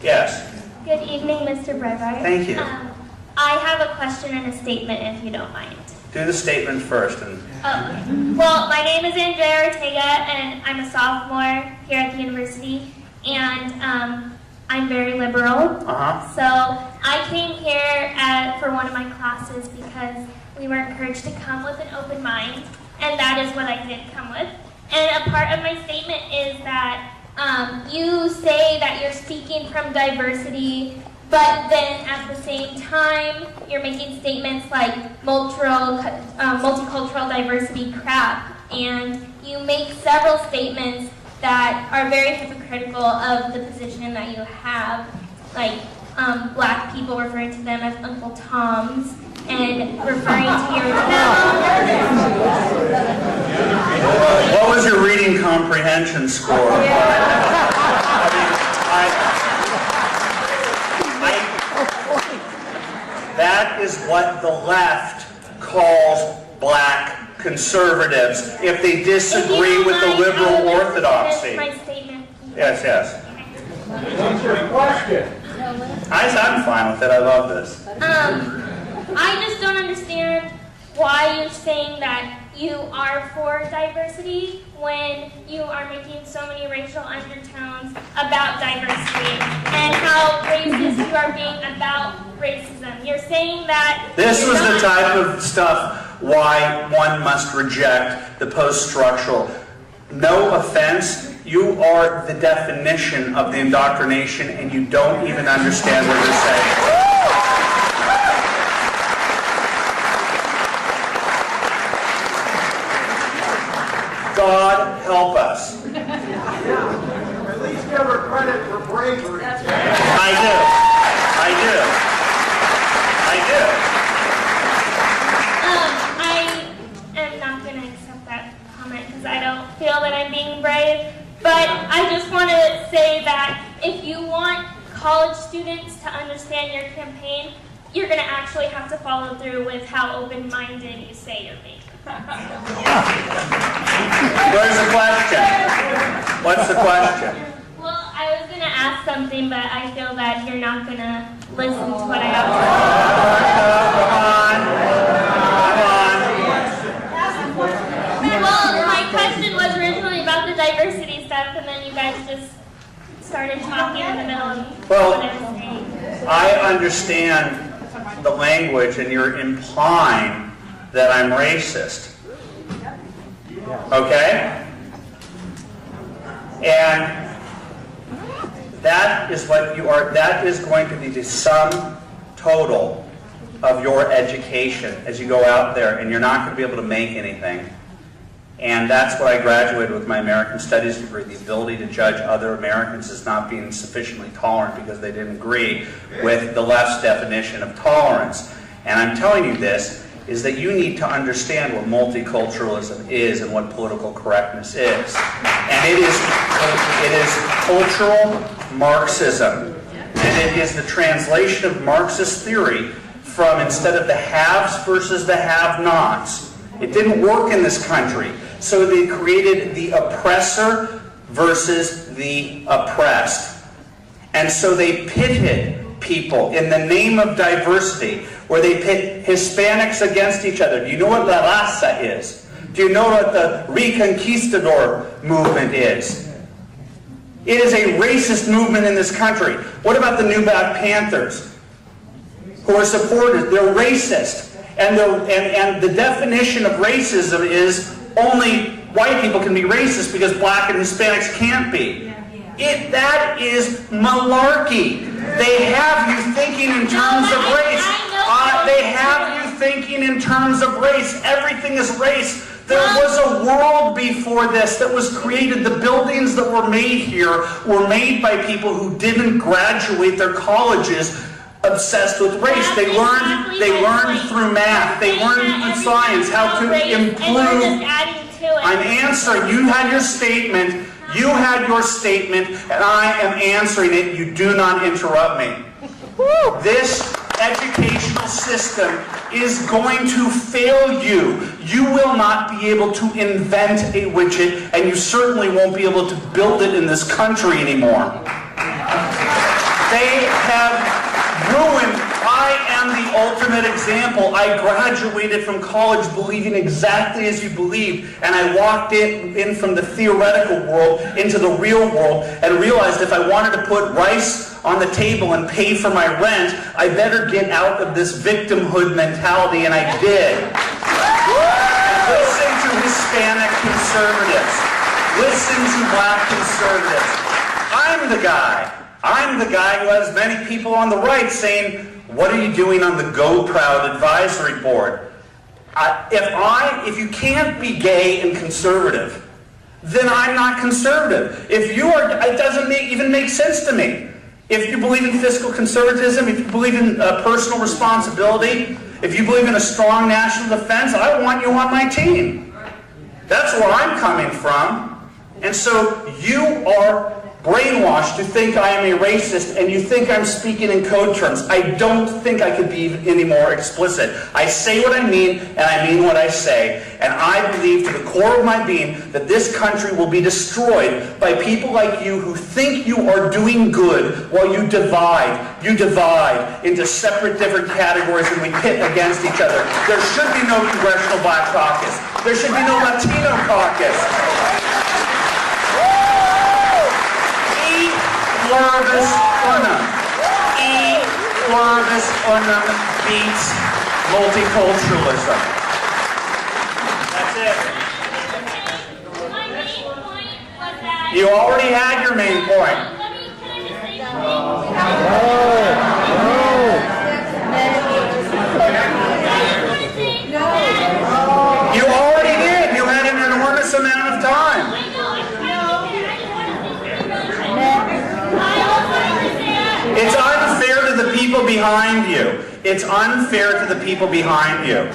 Yes. Good evening, Mr. Breitbart. Thank you. I have a question and a statement, if you don't mind. Do the statement first. Well, my name is Andrea Ortega, and I'm a sophomore here at the university, and I'm very liberal. So I came here for one of my classes because we were encouraged to come with an open mind, and that is what I did come with. And a part of my statement is that you say that you're speaking from diversity, but then at the same time, you're making statements like multicultural diversity crap, and you make several statements that are very hypocritical of the position that you have, like black people referring to them as Uncle Toms, and referring to your What was your reading comprehension score? That is what the left calls black conservatives if they disagree with the liberal orthodoxy. My statement. Yes, yes. What's your question? I'm fine with it. I love this. I just don't understand why you're saying that you are for diversity when you are making so many racial undertones about diversity and how racist you are being about racism. You're saying that This was the type of stuff why one must reject the post-structural. No offense, you are the definition of the indoctrination and you don't even understand what you're saying. God help us. At least give her credit for bravery. I do. I am not going to accept that comment because I don't feel that I'm being brave. But I just want to say that if you want college students to understand your campaign, you're going to actually have to follow through with how open-minded you say you're being. Where's the question? What's the question? Well, I was going to ask something, but I feel that you're not going to listen to what I have to say. Well, my question was originally about the diversity stuff, and then you guys just started talking in the middle of what I was saying. I understand the language, and you're implying that I'm racist. Okay? And that is what you are. That is going to be the sum total of your education as you go out there, and you're not going to be able to make anything. And that's what I graduated with my American Studies degree, the ability to judge other Americans as not being sufficiently tolerant because they didn't agree with the left's definition of tolerance. And I'm telling you this, is that you need to understand what multiculturalism is and what political correctness is. And it is cultural Marxism. And it is the translation of Marxist theory from, instead of the haves versus the have-nots. It didn't work in this country. So they created the oppressor versus the oppressed. And so they pitted people in the name of diversity, where they pit Hispanics against each other. Do you know what La Raza is? Do you know what the Reconquistador movement is? It is a racist movement in this country. What about the New Black Panthers, who are supported? They're racist. And the definition of racism is only white people can be racist because black and Hispanics can't be. That is malarkey. They have you thinking in terms of race. They have you thinking in terms of race. Everything is race. There was a world before this that was created. The buildings that were made here were made by people who didn't graduate their colleges obsessed with race. They learned through math. They learned through science how to improve. I'm answering. You had your statement. You had your statement, and I am answering it. You do not interrupt me. This educational system is going to fail you. You will not be able to invent a widget, and you certainly won't be able to build it in this country anymore. They have ruined. I am the ultimate example. I graduated from college believing exactly as you believe, and I walked in from the theoretical world into the real world and realized if I wanted to put rice on the table and pay for my rent, I better get out of this victimhood mentality, and I did. Listen to Hispanic conservatives. Listen to black conservatives. I'm the guy who has many people on the right saying, what are you doing on the Go Proud advisory board? If you can't be gay and conservative, then I'm not conservative. If you are, it doesn't even make sense to me. If you believe in fiscal conservatism, if you believe in personal responsibility, if you believe in a strong national defense, I want you on my team. That's where I'm coming from. And so you are brainwashed to think I am a racist, and you think I'm speaking in code terms. I don't think I could be any more explicit. I say what I mean, and I mean what I say. And I believe to the core of my being that this country will be destroyed by people like you who think you are doing good while you divide. You divide into separate different categories, and we pit against each other. There should be no Congressional Black Caucus. There should be no Latino caucus. Pluribus unum. E pluribus unum beats multiculturalism. That's it. My main point was that... You already had your main point. Can I just say something? You already did. You had an enormous amount of time. It's unfair to the people behind you. It's unfair to the people behind you.